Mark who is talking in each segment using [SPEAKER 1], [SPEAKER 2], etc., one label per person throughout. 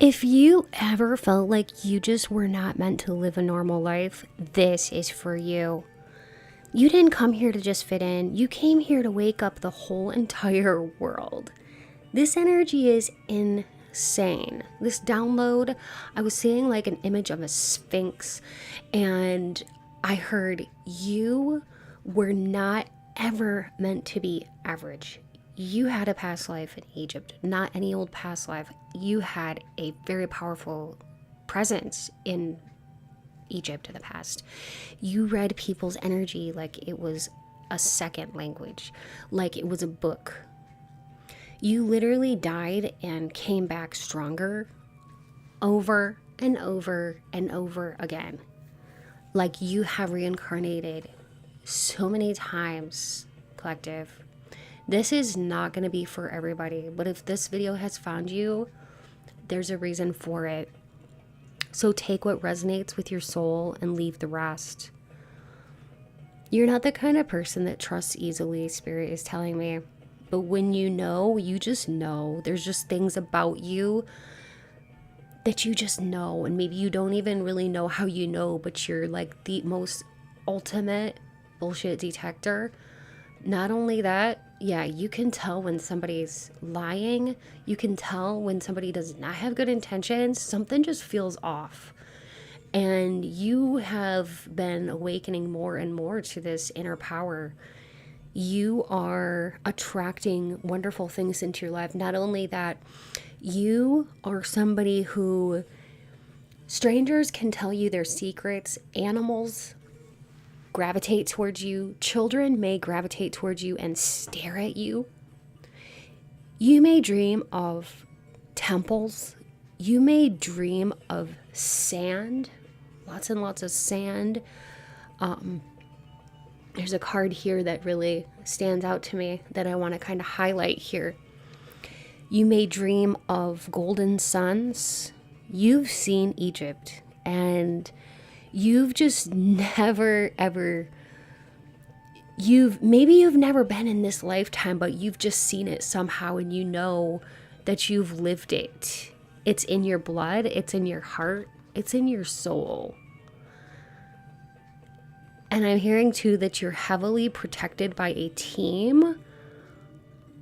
[SPEAKER 1] If you ever felt like you just were not meant to live a normal life, this is for you. You didn't come here to just fit in. You came here to wake up the whole entire world. This energy is insane. This download, I was seeing like an image of a sphinx, and I heard you were not ever meant to be average. You had a past life in Egypt, not any old past life. You had a very powerful presence in Egypt in the past. You read people's energy like it was a second language, like it was a book. You literally died and came back stronger over and over and over again. Like you have reincarnated so many times, collective. This is not going to be for everybody, but if this video has found you, there's a reason for it. So take what resonates with your soul and leave the rest. You're not the kind of person that trusts easily, Spirit is telling me. But when you know, you just know. There's just things about you that you just know. And maybe you don't even really know how you know, but you're like the most ultimate bullshit detector. Not only that, yeah, you can tell when somebody's lying. You can tell when somebody does not have good intentions. Something just feels off. And you have been awakening more and more to this inner power. You are attracting wonderful things into your life. Not only that, you are somebody who strangers can tell you their secrets. Animals gravitate towards you. Children may gravitate towards you and stare at you. You may dream of temples. You may dream of sand, lots and lots of sand. There's a card here that really stands out to me that I want to kind of highlight here. You may dream of golden suns. You've seen Egypt, and you've just never ever, maybe you've never been in this lifetime, but you've just seen it somehow, and you know that you've lived it. It's in your blood, it's in your heart, it's in your soul. And I'm hearing too that you're heavily protected by a team,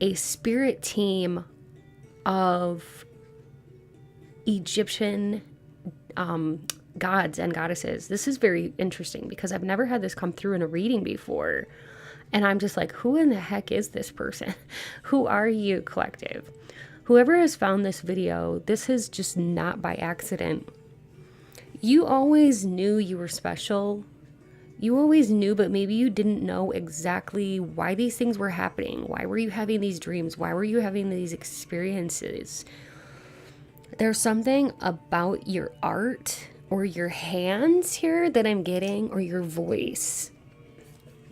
[SPEAKER 1] a spirit team of Egyptian gods and goddesses. This is very interesting because I've never had this come through in a reading before. And I'm just like, who in the heck is this person? Who are you, collective? Whoever has found this video, this is just not by accident. You always knew you were special. You always knew, but maybe you didn't know exactly why these things were happening. Why were you having these dreams? Why were you having these experiences? There's something about your art or your hands here that I'm getting, or your voice.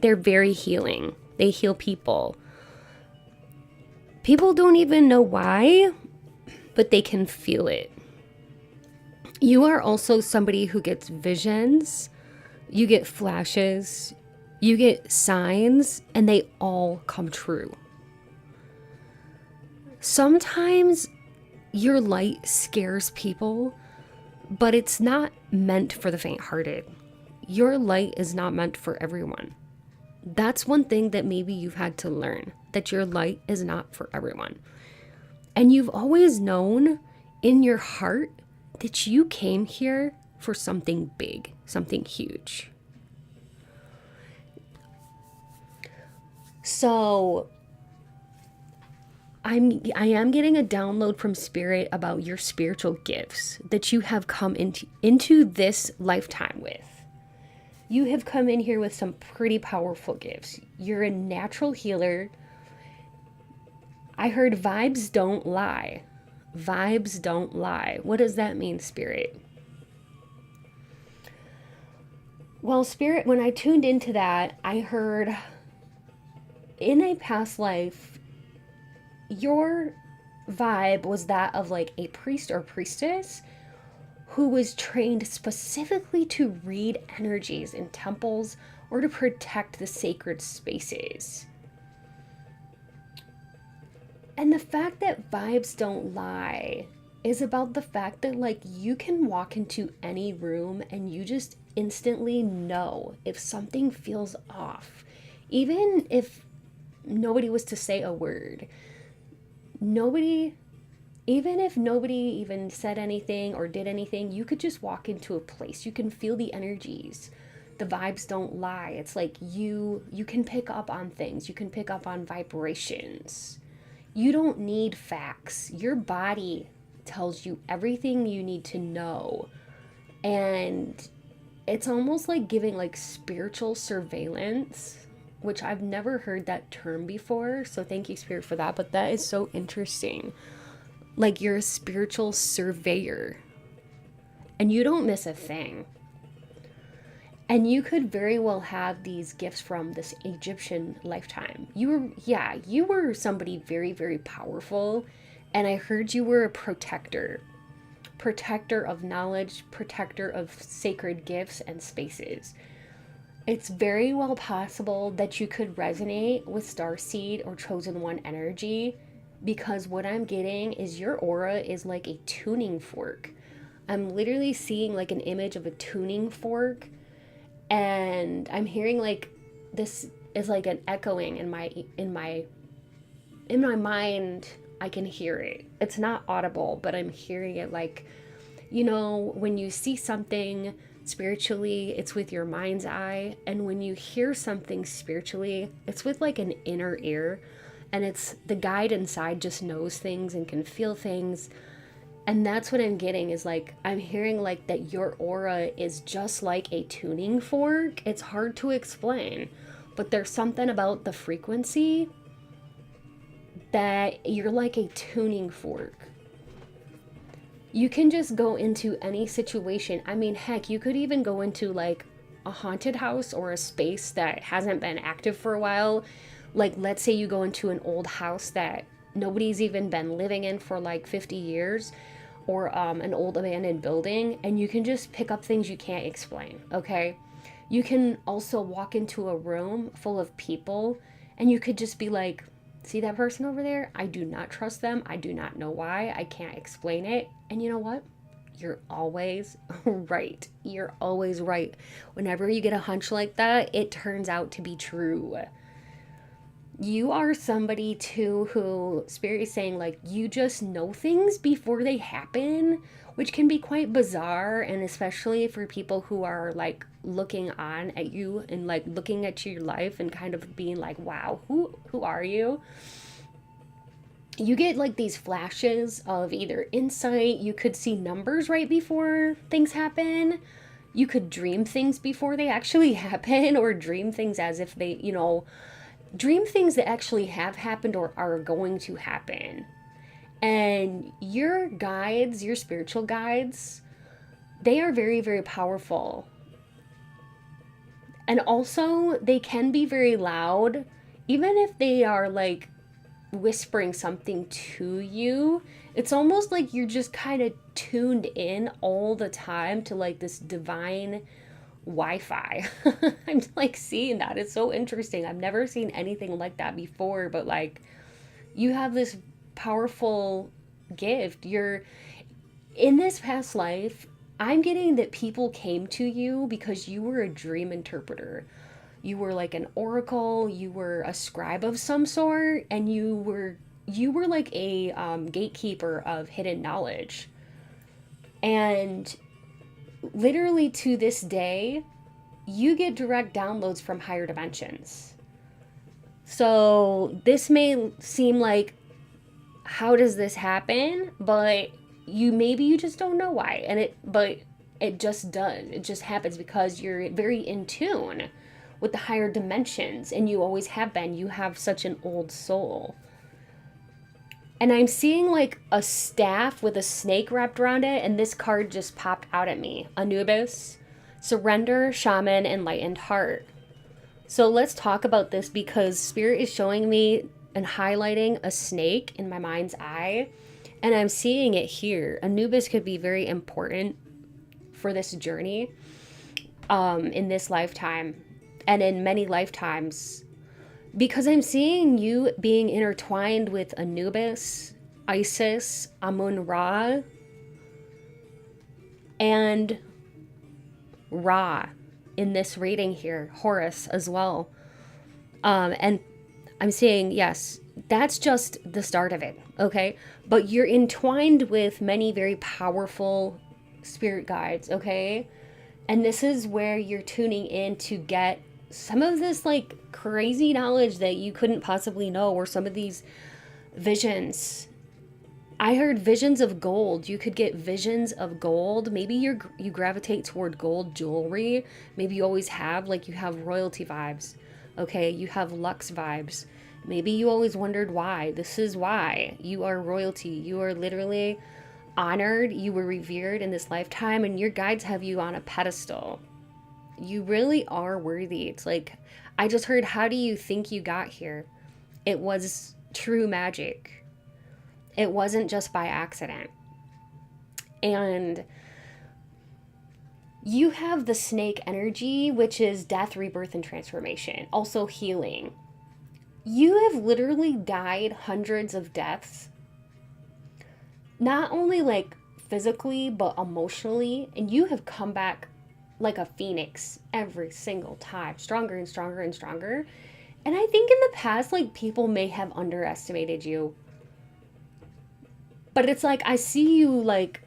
[SPEAKER 1] They're very healing. They heal people. People don't even know why, but they can feel it. You are also somebody who gets visions. You get flashes, you get signs, and they all come true. Sometimes your light scares people, but it's not meant for the faint-hearted. Your light is not meant for everyone. That's one thing that maybe you've had to learn, that your light is not for everyone. And you've always known in your heart that you came here for something big, something huge. So I am getting a download from Spirit about your spiritual gifts that you have come into this lifetime with. You have come in here with some pretty powerful gifts. You're a natural healer. I heard vibes don't lie. Vibes don't lie. What does that mean, Spirit? Well, Spirit, when I tuned into that, I heard in a past life, your vibe was that of like a priest or priestess who was trained specifically to read energies in temples or to protect the sacred spaces. And the fact that vibes don't lie, is about the fact that like you can walk into any room and you just instantly know if something feels off. Even if nobody was to say a word. Nobody, even if nobody even said anything or did anything, you could just walk into a place. You can feel the energies. The vibes don't lie. It's like you can pick up on things. You can pick up on vibrations. You don't need facts. Your body tells you everything you need to know. And it's almost like giving like spiritual surveillance, which I've never heard that term before. So thank you, Spirit, for that. But that is so interesting. Like you're a spiritual surveyor and you don't miss a thing. And you could very well have these gifts from this Egyptian lifetime. You were somebody very, very powerful. And I heard you were a protector of knowledge, protector of sacred gifts and spaces. It's very well possible that you could resonate with Starseed or Chosen One energy, because what I'm getting is your aura is like a tuning fork. I'm literally seeing like an image of a tuning fork, and I'm hearing like this is like an echoing in my mind. I can hear it. It's not audible, but I'm hearing it like, you know, when you see something spiritually, it's with your mind's eye, and when you hear something spiritually, it's with like an inner ear, and it's the guide inside just knows things and can feel things. And that's what I'm getting is like, I'm hearing like that your aura is just like a tuning fork. It's hard to explain, but there's something about the frequency that you're like a tuning fork. You can just go into any situation. I mean, heck, you could even go into like a haunted house or a space that hasn't been active for a while. Like, let's say you go into an old house that nobody's even been living in for like 50 years, or an old abandoned building, and you can just pick up things you can't explain, okay? You can also walk into a room full of people, and you could just be like, see that person over there? I do not trust them. I do not know why. I can't explain it. And you know what? You're always right. You're always right. Whenever you get a hunch like that, it turns out to be true. You are somebody too who Spirit is saying like you just know things before they happen, which can be quite bizarre, and especially for people who are like looking on at you and like looking at your life and kind of being like, wow, who are you? You get like these flashes of either insight. You could see numbers right before things happen. You could dream things before they actually happen, or dream things as if they, you know, dream things that actually have happened or are going to happen. And your guides, your spiritual guides, they are very, very powerful. And also, they can be very loud, even if they are like whispering something to you. It's almost like you're just kind of tuned in all the time to like this divine Wi-Fi. I'm like seeing that. It's so interesting. I've never seen anything like that before, but like you have this powerful gift. You're in this past life, I'm getting that people came to you because you were a dream interpreter. You were like an oracle, you were a scribe of some sort, and you were like a gatekeeper of hidden knowledge. And literally to this day, you get direct downloads from higher dimensions. So this may seem like, how does this happen? But maybe you just don't know why. But it just does. It just happens because you're very in tune with the higher dimensions, and you always have been. You have such an old soul. And I'm seeing like a staff with a snake wrapped around it, and this card just popped out at me. Anubis, Surrender, Shaman, Enlightened Heart. So let's talk about this, because Spirit is showing me and highlighting a snake in my mind's eye, and I'm seeing it here. Anubis could be very important for this journey in this lifetime and in many lifetimes, because I'm seeing you being intertwined with Anubis Isis, Amun-Ra, and Ra in this reading here, Horus as well. And I'm saying, yes, that's just the start of it, okay? But you're entwined with many very powerful spirit guides, okay? And this is where you're tuning in to get some of this like crazy knowledge that you couldn't possibly know, or some of these visions. I heard visions of gold. You could get visions of gold. Maybe you gravitate toward gold jewelry. Maybe you always have, like you have royalty vibes. Okay, you have luxe vibes. Maybe you always wondered why. This is why. You are royalty. You are literally honored. You were revered in this lifetime, and your guides have you on a pedestal. You really are worthy. It's like, I just heard, how do you think you got here? It was true magic. It wasn't just by accident. And you have the snake energy, which is death, rebirth, and transformation. Also healing. You have literally died hundreds of deaths. Not only like physically, but emotionally. And you have come back like a phoenix every single time. Stronger and stronger and stronger. And I think in the past, like, people may have underestimated you. But it's like, I see you, like,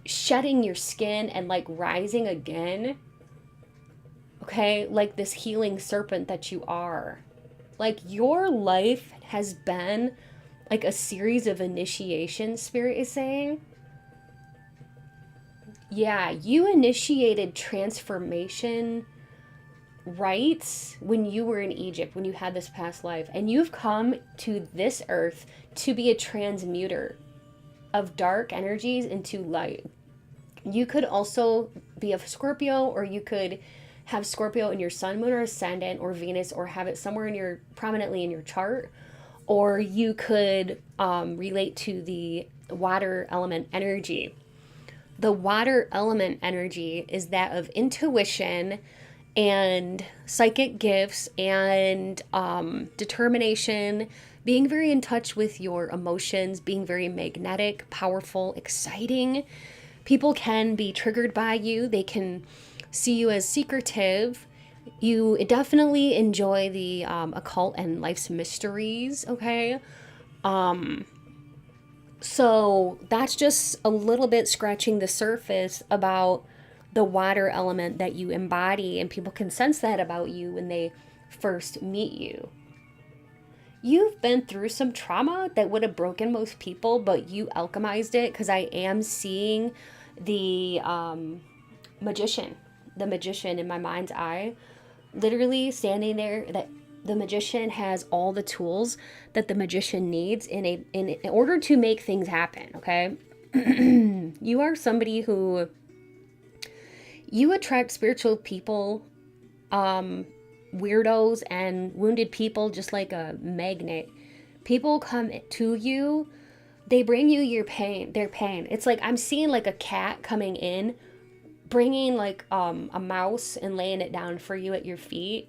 [SPEAKER 1] shedding your skin and, like, rising again. Okay? Like this healing serpent that you are. Like, your life has been, like, a series of initiations, Spirit is saying. Yeah, you initiated transformation rites when you were in Egypt, when you had this past life. And you've come to this earth to be a transmuter of dark energies into light. You could also be a Scorpio, or you could have Scorpio in your sun, moon, or ascendant, or Venus, or have it somewhere in your, prominently in your chart. Or you could relate to the water element energy. The water element energy is that of intuition and psychic gifts and determination, being very in touch with your emotions, being very magnetic, powerful, exciting. People can be triggered by you. They can see you as secretive. You definitely enjoy the occult and life's mysteries, okay? So that's just a little bit scratching the surface about the water element that you embody, and people can sense that about you when they first meet you. You've been through some trauma that would have broken most people, but you alchemized it, because I am seeing the magician in my mind's eye, literally standing there. That the magician has all the tools that the magician needs in order to make things happen, okay? You are somebody who, you attract spiritual people, weirdos and wounded people just like a magnet. People come to you, they bring you their pain. It's like, I'm seeing like a cat coming in, bringing like a mouse and laying it down for you at your feet.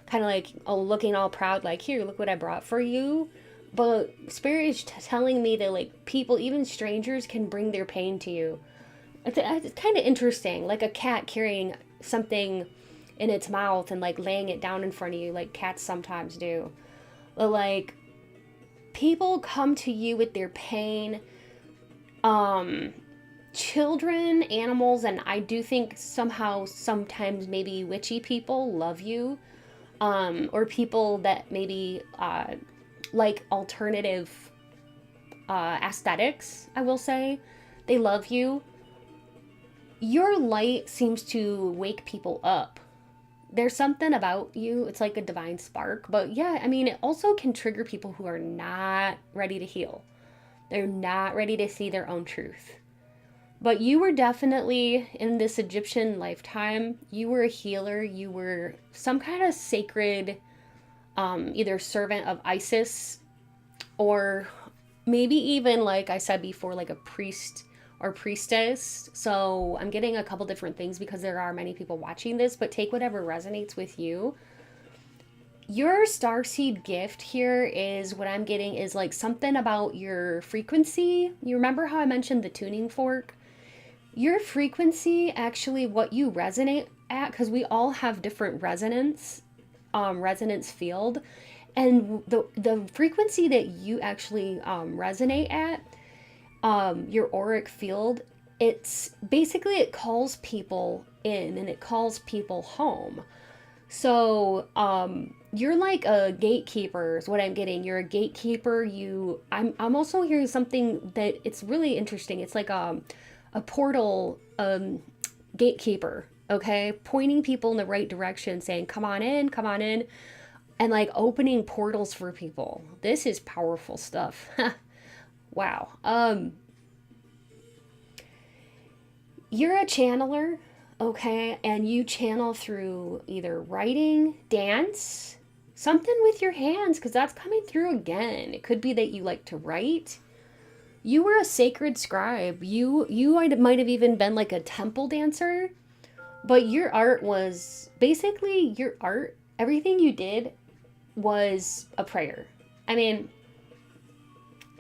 [SPEAKER 1] Kind of like looking all proud, like, here, look what I brought for you. But Spirit is telling me that, like, people, even strangers, can bring their pain to you. It's kind of interesting, like a cat carrying something in its mouth and, like, laying it down in front of you, like cats sometimes do. But, like, people come to you with their pain. Children, animals, and I do think somehow, sometimes maybe witchy people love you. Or people that maybe like alternative aesthetics, I will say. They love you. Your light seems to wake people up. There's something about you. It's like a divine spark. But yeah, I mean, it also can trigger people who are not ready to heal. They're not ready to see their own truth. But you were definitely, in this Egyptian lifetime, you were a healer. You were some kind of sacred, either servant of Isis, or maybe even, like I said before, like a priest or priestess. So I'm getting a couple different things because there are many people watching this, but take whatever resonates with you. Your starseed gift here is what I'm getting is like something about your frequency. You remember how I mentioned the tuning fork? Your frequency, actually, what you resonate at, because we all have different resonance field, and the frequency that you actually resonate at, your auric field, it's basically, it calls people in and it calls people home. So, you're like a gatekeeper is what I'm getting. You're a gatekeeper. I'm also hearing something that it's really interesting. It's like a portal gatekeeper, okay? Pointing people in the right direction, saying, come on in, and like opening portals for people. This is powerful stuff. Wow. You're a channeler, okay? And you channel through either writing, dance, something with your hands, because that's coming through again. It could be that you like to write. You were a sacred scribe. You might have even been like a temple dancer, but your art was basically your art. Everything you did was a prayer. I mean,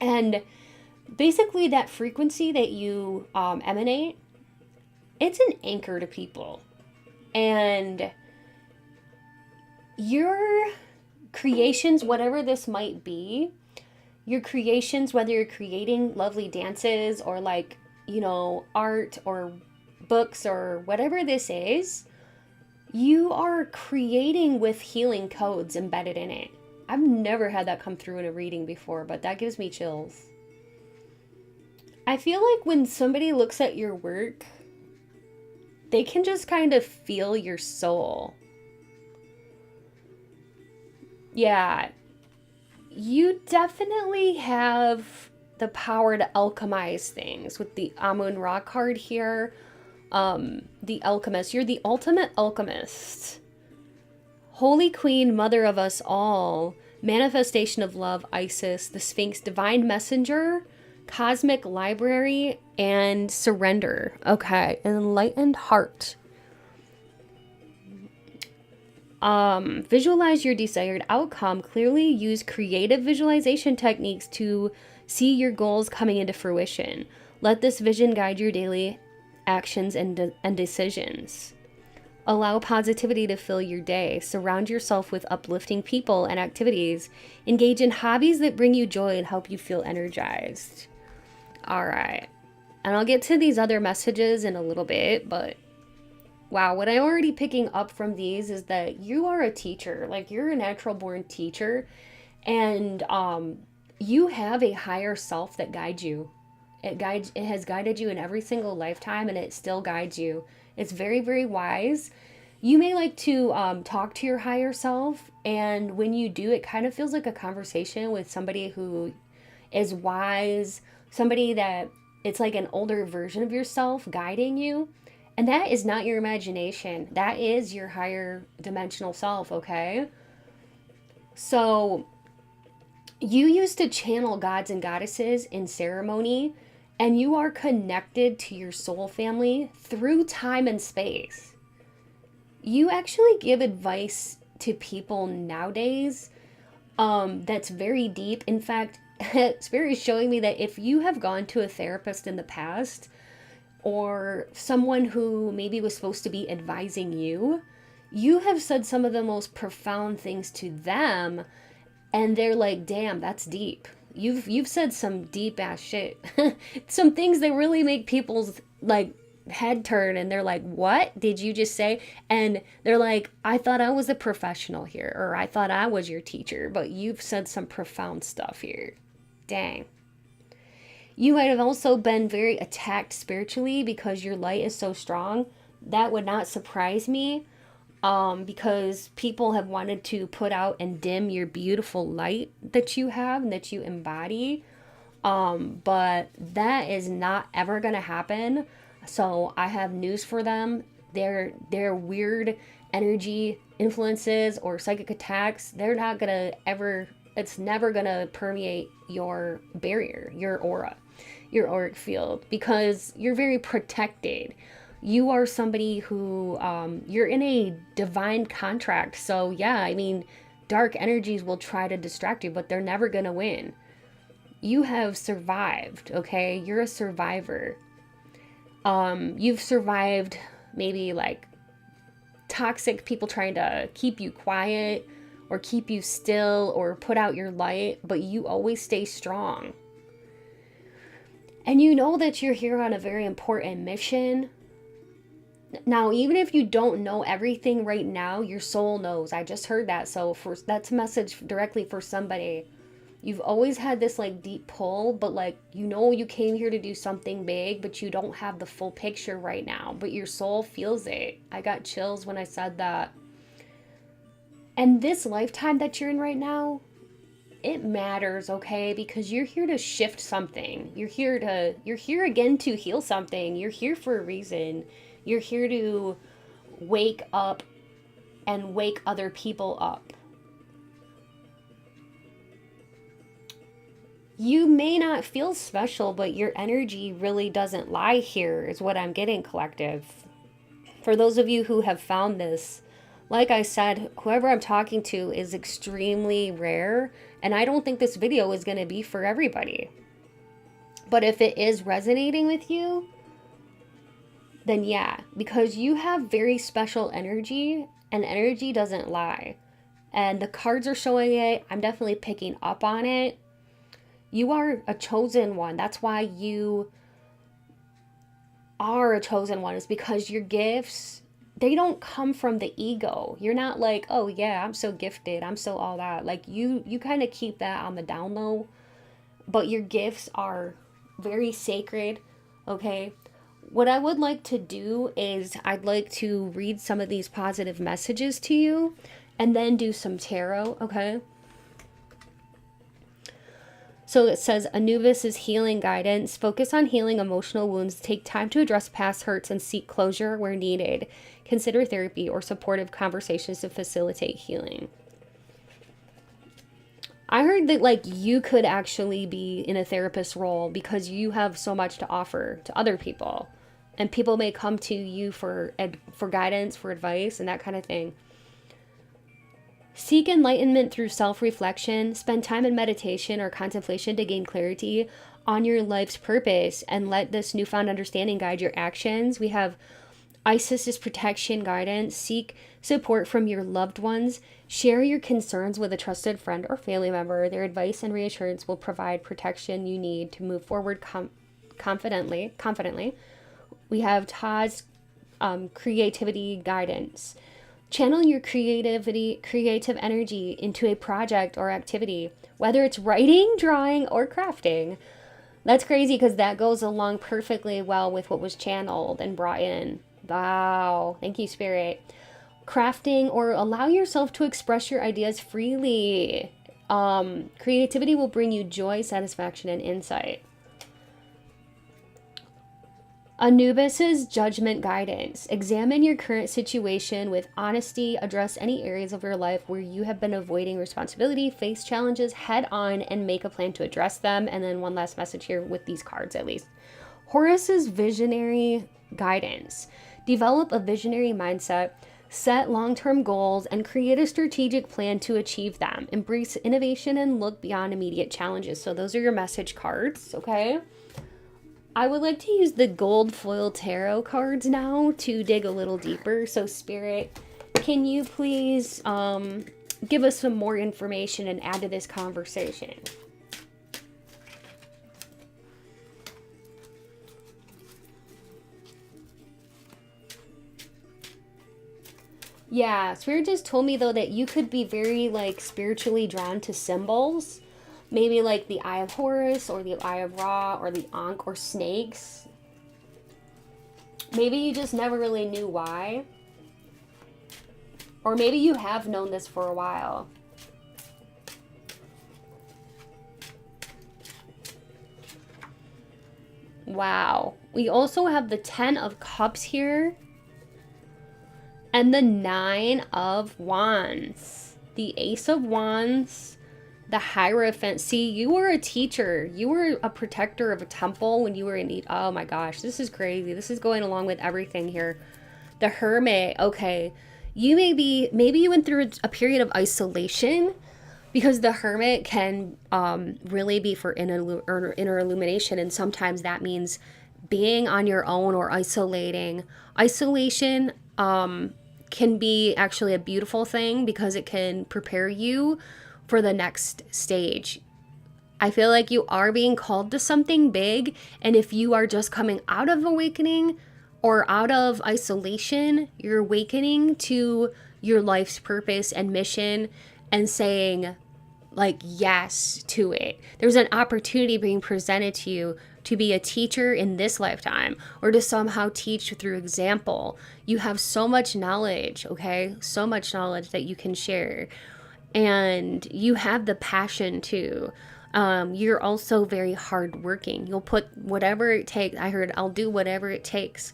[SPEAKER 1] and basically that frequency that you emanate, it's an anchor to people. And your creations, whatever this might be, your creations, whether you're creating lovely dances or like, art or books or whatever this is, you are creating with healing codes embedded in it. I've never had that come through in a reading before, but that gives me chills. I feel like when somebody looks at your work, they can just kind of feel your soul. Yeah. You definitely have the power to alchemize things with the Amun-Ra card here. The alchemist. You're the ultimate alchemist. Holy Queen, Mother of us all. Manifestation of love, Isis. The Sphinx, Divine Messenger. Cosmic Library. And Surrender. Okay. Enlightened Heart. Visualize your desired outcome. Clearly use creative visualization techniques to see your goals coming into fruition. Let this vision guide your daily actions and decisions. Allow positivity to fill your day. Surround yourself with uplifting people and activities. Engage in hobbies that bring you joy and help you feel energized. All right. And I'll get to these other messages in a little bit, but wow, what I'm already picking up from these is that you are a teacher. Like, you're a natural born teacher, and you have a higher self that guides you. It has guided you in every single lifetime, and it still guides you. It's very, very wise. You may like to talk to your higher self, and when you do, it kind of feels like a conversation with somebody who is wise, somebody that it's like an older version of yourself guiding you. And that is not your imagination. That is your higher dimensional self, okay? So you used to channel gods and goddesses in ceremony, and you are connected to your soul family through time and space. You actually give advice to people nowadays that's very deep. In fact, Spirit is showing me that if you have gone to a therapist in the past, or someone who maybe was supposed to be advising you, you have said some of the most profound things to them, and they're like, damn, that's deep. You've said some deep ass shit. Some things that really make people's like head turn, and they're like, what did you just say? And they're like, I thought I was a professional here, or I thought I was your teacher, but you've said some profound stuff here. Dang. You might have also been very attacked spiritually because your light is so strong. That would not surprise me, because people have wanted to put out and dim your beautiful light that you have and that you embody. But that is not ever going to happen. So I have news for them. Their weird energy influences or psychic attacks, they're not going to ever, it's never going to permeate your barrier, your aura, your auric field, because you're very protected. You are somebody who, you're in a divine contract. So yeah, I mean, dark energies will try to distract you, but they're never going to win. You have survived, okay? You're a survivor. You've survived maybe like toxic people trying to keep you quiet or keep you still or put out your light, but you always stay strong. And you know that you're here on a very important mission. Now, even if you don't know everything right now, your soul knows. I just heard that. So that's a message directly for somebody. You've always had this like deep pull, but like, you know, you came here to do something big, but you don't have the full picture right now, but your soul feels it. I got chills when I said that. And this lifetime that you're in right now, it matters, okay? Because you're here to shift something. You're here again to heal something. You're here for a reason. You're here to wake up and wake other people up. You may not feel special, but your energy really doesn't lie here, is what I'm getting, collective. For those of you who have found this, like I said, whoever I'm talking to is extremely rare, and I don't think this video is going to be for everybody. But if it is resonating with you, then yeah, because you have very special energy, and energy doesn't lie. And the cards are showing it. I'm definitely picking up on it. You are a chosen one. That's why you are a chosen one, is because your gifts, they don't come from the ego. You're not like, oh yeah, I'm so gifted, I'm so all that. Like you kind of keep that on the down low, but your gifts are very sacred, okay? What I would like to do is I'd like to read some of these positive messages to you and then do some tarot, okay? So it says, Anubis is healing guidance. Focus on healing emotional wounds. Take time to address past hurts and seek closure where needed. Consider therapy or supportive conversations to facilitate healing. I heard that like you could actually be in a therapist role because you have so much to offer to other people. And people may come to you for guidance, for advice, and that kind of thing. Seek enlightenment through self-reflection. Spend time in meditation or contemplation to gain clarity on your life's purpose and let this newfound understanding guide your actions. We have Isis's protection guidance. Seek support from your loved ones. Share your concerns with a trusted friend or family member. Their advice and reassurance will provide protection you need to move forward confidently. We have Ta's creativity guidance. Channel your creative energy into a project or activity, whether it's writing, drawing, or crafting. That's crazy because that goes along perfectly well with what was channeled and brought in. Wow. Thank you, Spirit. Crafting, or allow yourself to express your ideas freely. Creativity will bring you joy, satisfaction, and insight. Anubis's judgment guidance. Examine your current situation with honesty. Address any areas of your life where you have been avoiding responsibility. Face challenges head on and make a plan to address them. And then one last message here with these cards at least. Horus's visionary guidance. Develop a visionary mindset. Set long-term goals and create a strategic plan to achieve them. Embrace innovation and look beyond immediate challenges. So those are your message cards, okay? I would like to use the gold foil tarot cards now to dig a little deeper. So Spirit, can you please give us some more information and add to this conversation? Yeah, Spirit just told me though that you could be very like spiritually drawn to symbols. Maybe like the Eye of Horus or the Eye of Ra or the Ankh or snakes. Maybe you just never really knew why. Or maybe you have known this for a while. Wow. We also have the 10 of Cups here. And the 9 of Wands. The Ace of Wands. The Hierophant. See, you were a teacher. You were a protector of a temple when you were in... Oh my gosh, this is crazy. This is going along with everything here. The Hermit. Okay. maybe you went through a period of isolation, because the hermit can really be for inner illumination, and sometimes that means being on your own or isolating. Isolation can be actually a beautiful thing because it can prepare you for the next stage. I feel like you are being called to something big, and if you are just coming out of awakening or out of isolation, you're awakening to your life's purpose and mission and saying, like, yes to it. There's an opportunity being presented to you to be a teacher in this lifetime, or to somehow teach through example. You have so much knowledge, okay? So much knowledge that you can share. And you have the passion too. You're also very hardworking. You'll put whatever it takes. I heard, I'll do whatever it takes.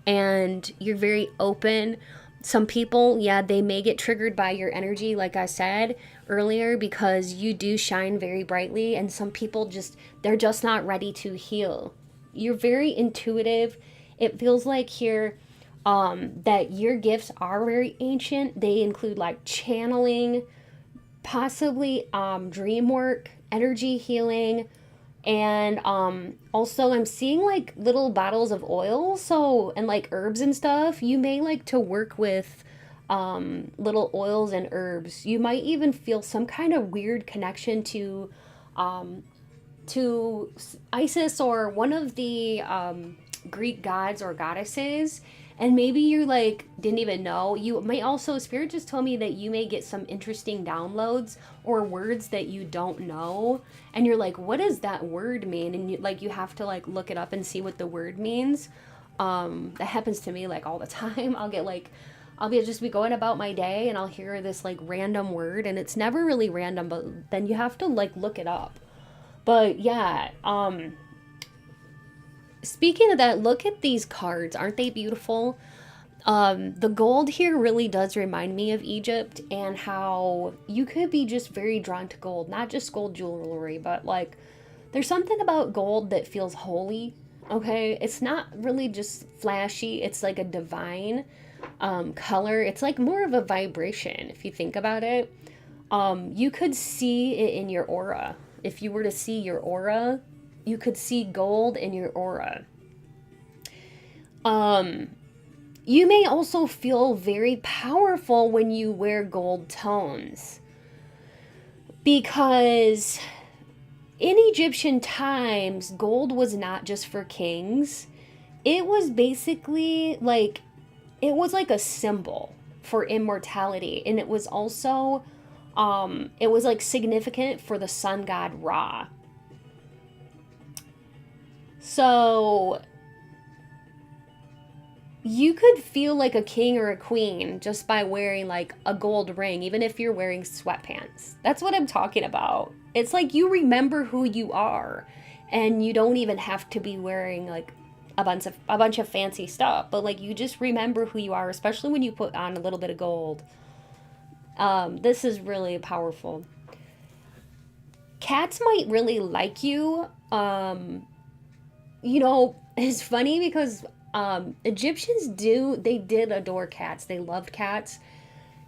[SPEAKER 1] And you're very open. Some people, yeah, they may get triggered by your energy, like I said earlier, because you do shine very brightly. And some people they're just not ready to heal. You're very intuitive. It feels like here that your gifts are very ancient. They include like channeling, possibly dream work, energy healing, and also I'm seeing like little bottles of oil, and like herbs and stuff. You may like to work with little oils and herbs. You might even feel some kind of weird connection to Isis or one of the Greek gods or goddesses. And maybe you like didn't even know. You may also, Spirit just told me that you may get some interesting downloads or words that you don't know. And you're like, what does that word mean? And you have to like look it up and see what the word means. That happens to me like all the time. I'll just be going about my day and I'll hear this like random word, and it's never really random, but then you have to like look it up. But yeah, speaking of that, look at these cards. Aren't they beautiful? The gold here really does remind me of Egypt, and how you could be just very drawn to gold. Not just gold jewelry, but like there's something about gold that feels holy, okay? It's not really just flashy. It's like a divine color. It's like more of a vibration if you think about it. You could see it in your aura. If you were to see your aura, you could see gold in your aura. You may also feel very powerful when you wear gold tones, because in Egyptian times, gold was not just for kings. It was basically like, it was like a symbol for immortality. And it was also, it was like significant for the sun god Ra. So you could feel like a king or a queen just by wearing like a gold ring, even if you're wearing sweatpants. That's what I'm talking about. It's like you remember who you are, and you don't even have to be wearing like a bunch of fancy stuff, but like you just remember who you are, especially when you put on a little bit of gold. This is really powerful. Cats might really like you. You know, it's funny because Egyptians did adore cats. They loved cats.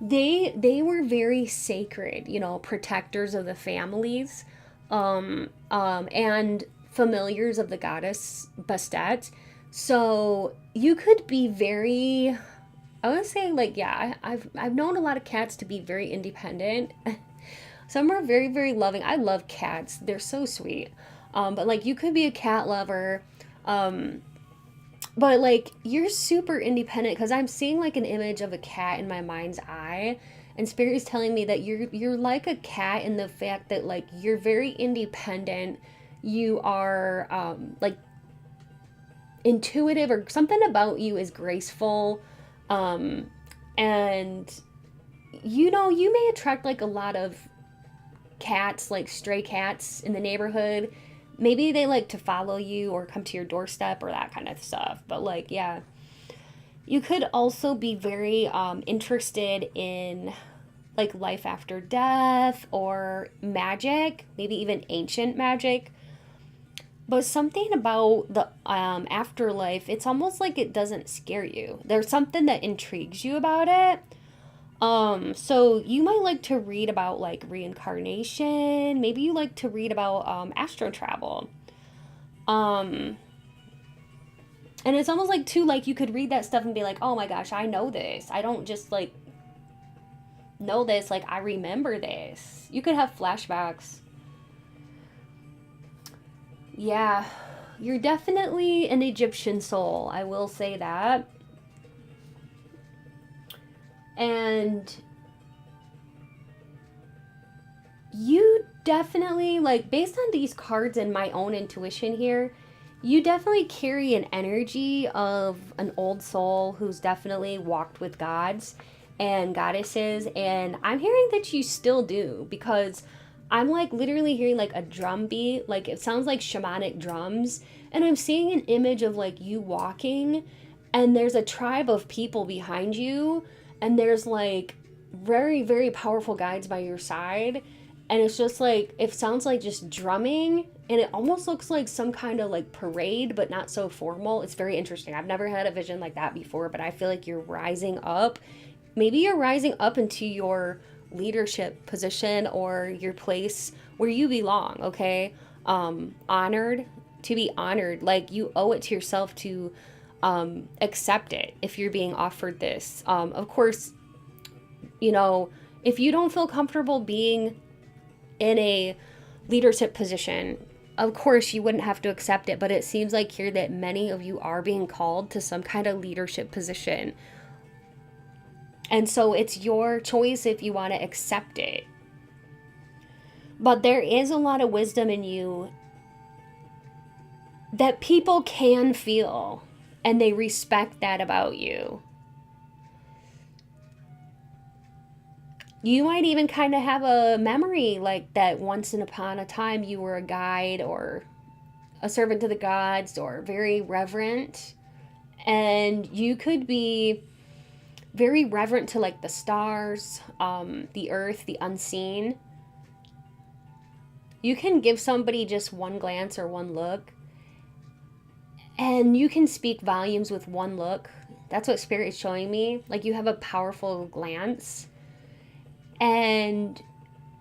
[SPEAKER 1] They were very sacred, you know, protectors of the families, and familiars of the goddess Bastet. So you could be very, I would say like, yeah, I've known a lot of cats to be very independent. Some are very, very loving. I love cats. They're so sweet. But like you could be a cat lover. But like you're super independent, because I'm seeing like an image of a cat in my mind's eye, and Spirit is telling me that you're like a cat in the fact that like you're very independent. You are like intuitive, or something about you is graceful. And you know, you may attract like a lot of cats, like stray cats in the neighborhood. Maybe they like to follow you or come to your doorstep or that kind of stuff. But like, yeah, you could also be very interested in like life after death or magic, maybe even ancient magic. But something about the afterlife, it's almost like it doesn't scare you. There's something that intrigues you about it. So you might like to read about like reincarnation. Maybe you like to read about astro travel. Um, and it's almost like too like you could read that stuff and be like, "Oh my gosh, I know this. I don't just like know this, like I remember this." You could have flashbacks. Yeah. You're definitely an Egyptian soul. I will say that. And you definitely, like, based on these cards and my own intuition here, you definitely carry an energy of an old soul who's definitely walked with gods and goddesses. And I'm hearing that you still do, because I'm like literally hearing like a drum beat. Like it sounds like shamanic drums. And I'm seeing an image of like you walking, and there's a tribe of people behind you. And there's like very, very powerful guides by your side, and it's just like it sounds like just drumming, and it almost looks like some kind of like parade but not so formal. It's very interesting. I've never had a vision like that before, but I feel like you're rising up. Maybe you're rising up into your leadership position or your place where you belong. Okay, honored, to be honored, like you owe it to yourself to accept it if you're being offered this. Of course, you know, if you don't feel comfortable being in a leadership position, of course you wouldn't have to accept it, but it seems like here that many of you are being called to some kind of leadership position. And so it's your choice if you want to accept it. But there is a lot of wisdom in you that people can feel, and they respect that about you. You might even kind of have a memory like that once upon a time you were a guide or a servant to the gods or very reverent. And you could be very reverent to like the stars, the earth, the unseen. You can give somebody just one glance or one look, and you can speak volumes with one look. That's what Spirit is showing me. Like you have a powerful glance, and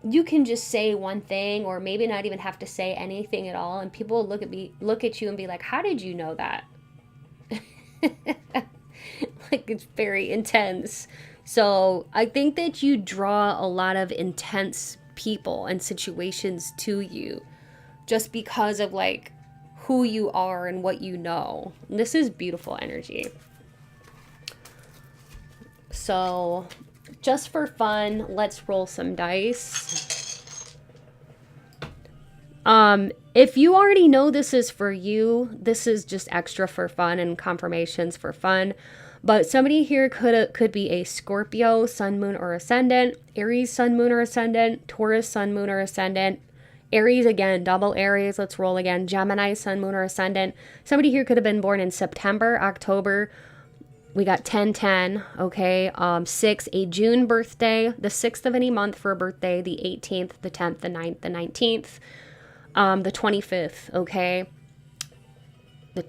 [SPEAKER 1] you can just say one thing, or maybe not even have to say anything at all, and people look at you and be like, "How did you know that?" Like it's very intense. So I think that you draw a lot of intense people and situations to you just because of like who you are and what you know. And this is beautiful energy. So just for fun, let's roll some dice. If you already know this is for you, this is just extra for fun and confirmations for fun. But somebody here could be a Scorpio, sun, moon, or ascendant, Aries, sun, moon, or ascendant, Taurus, sun, moon, or ascendant, Aries again, double Aries, let's roll again, Gemini, sun, moon, or ascendant. Somebody here could have been born in September, October. We got 10-10, okay, 6, a June birthday, the 6th of any month for a birthday, the 18th, the 10th, the 9th, the 19th, the 25th, okay, the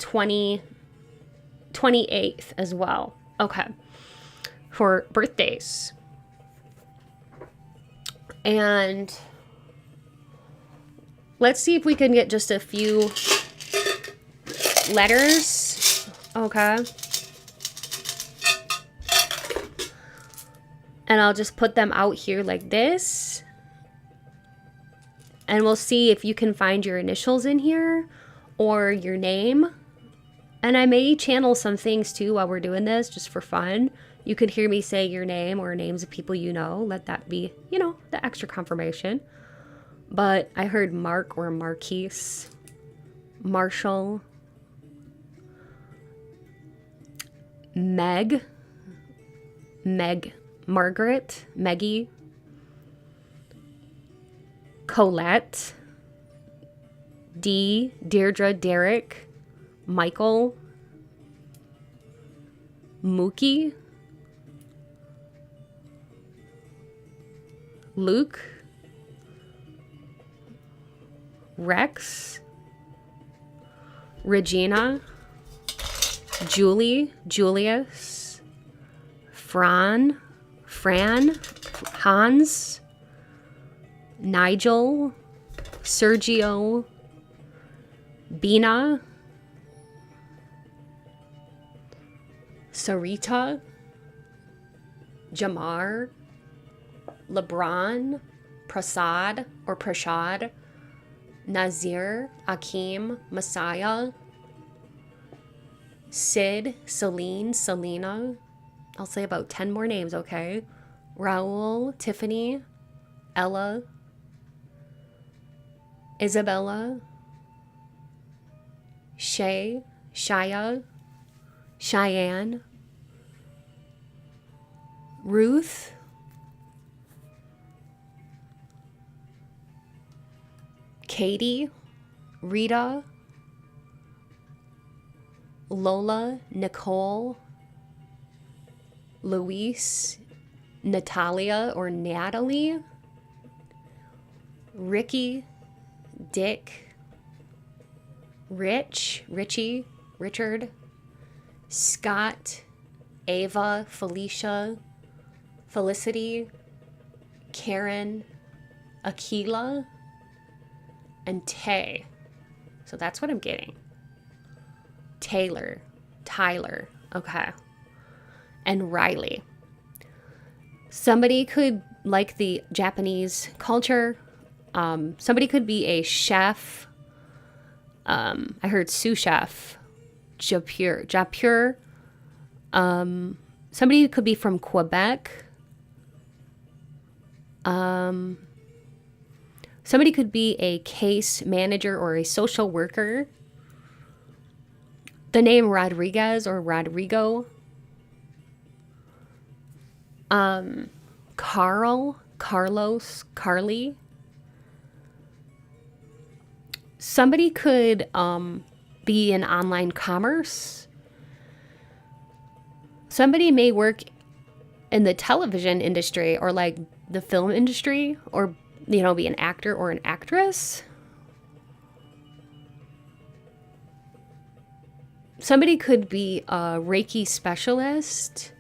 [SPEAKER 1] 28th as well, okay, for birthdays. And let's see if we can get just a few letters, okay. And I'll just put them out here like this. And we'll see if you can find your initials in here or your name. And I may channel some things too while we're doing this, just for fun. You could hear me say your name or names of people you know. Let that be, you know, the extra confirmation. But I heard Mark or Marquise, Marshall, Meg, Margaret, Meggie, Colette, Deirdre, Derek, Michael, Mookie, Luke, Rex, Regina, Julie, Julius, Fran, Fran, Hans, Nigel, Sergio, Bina, Sarita, Jamar, LeBron, Prasad or Prashad, Nazir, Akeem, Messiah, Sid, Celine, Selena. I'll say about 10 more names, okay? Raul, Tiffany, Ella, Isabella, Shay, Shia, Cheyenne, Ruth, Katie, Rita, Lola, Nicole, Luis, Natalia or Natalie, Ricky, Dick, Rich, Richie, Richard, Scott, Ava, Felicia, Felicity, Karen, Akila, and Tay. So that's what I'm getting. Taylor, Tyler, okay. And Riley. Somebody could like the Japanese culture. Somebody could be a chef. I heard sous chef, Japur. Somebody could be from Quebec. Somebody could be a case manager or a social worker. The name Rodriguez or Rodrigo. Carl, Carlos, Carly. Somebody could be in online commerce. Somebody may work in the television industry or like the film industry, or be an actor or an actress. Somebody could be a Reiki specialist,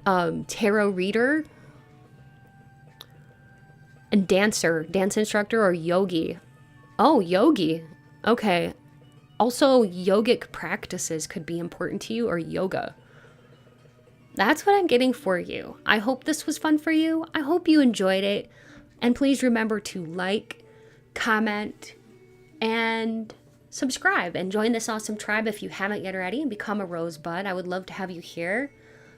[SPEAKER 1] tarot reader, and dance instructor or yogi. Oh, yogi. Okay. Also, yogic practices could be important to you, or yoga. That's what I'm getting for you. I hope this was fun for you. I hope you enjoyed it. And please remember to like, comment, and subscribe. And join this awesome tribe if you haven't yet already, and become a rosebud. I would love to have you here.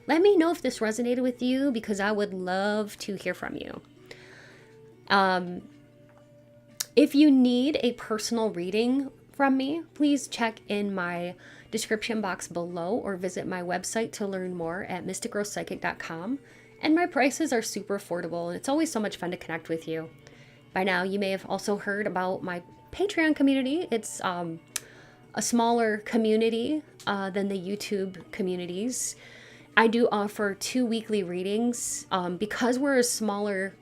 [SPEAKER 1] Let me know if this resonated with you, because I would love to hear from you. If you need a personal reading from me, please check in my description box below or visit my website to learn more at mysticgrowthpsychic.com. And my prices are super affordable, and it's always so much fun to connect with you. By now, you may have also heard about my Patreon community. It's a smaller community than the YouTube communities. I do offer 2 weekly readings. Because we're a smaller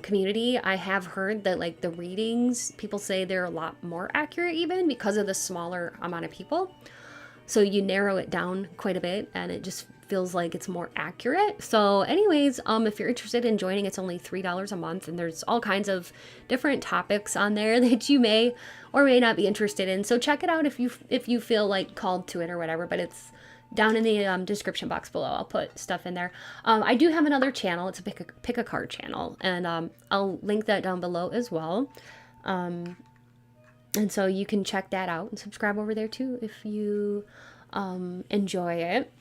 [SPEAKER 1] community, I have heard that like the readings, people say they're a lot more accurate even because of the smaller amount of people. So you narrow it down quite a bit, and it just feels like it's more accurate. So anyways, if you're interested in joining, it's only $3 a month, and there's all kinds of different topics on there that you may or may not be interested in. So check it out if you feel like called to it or whatever, but it's down in the description box below. I'll put stuff in there. I do have another channel. It's a pick a card channel, and I'll link that down below as well. And so you can check that out and subscribe over there too if you enjoy it.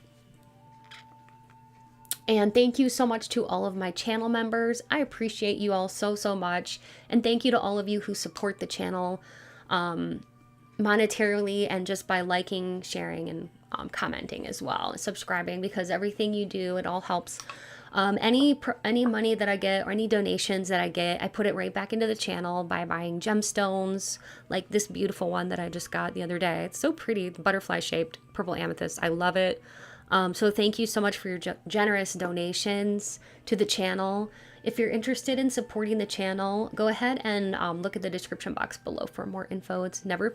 [SPEAKER 1] And thank you so much to all of my channel members. I appreciate you all so much. And thank you to all of you who support the channel monetarily and just by liking, sharing, and commenting as well, subscribing, because everything you do, it all helps. Any money that I get or any donations that I get, I put it right back into the channel by buying gemstones like this beautiful one that I just got the other day. It's so pretty, butterfly shaped purple amethyst. I love it. So thank you so much for your generous donations to the channel. If you're interested in supporting the channel, go ahead and look at the description box below for more info. It's never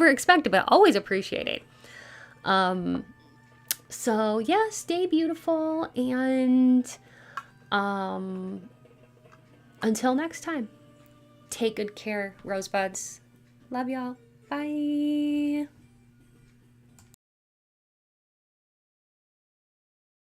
[SPEAKER 1] expected, but always appreciated. So yeah, stay beautiful, and until next time, take good care, rosebuds. Love y'all. Bye.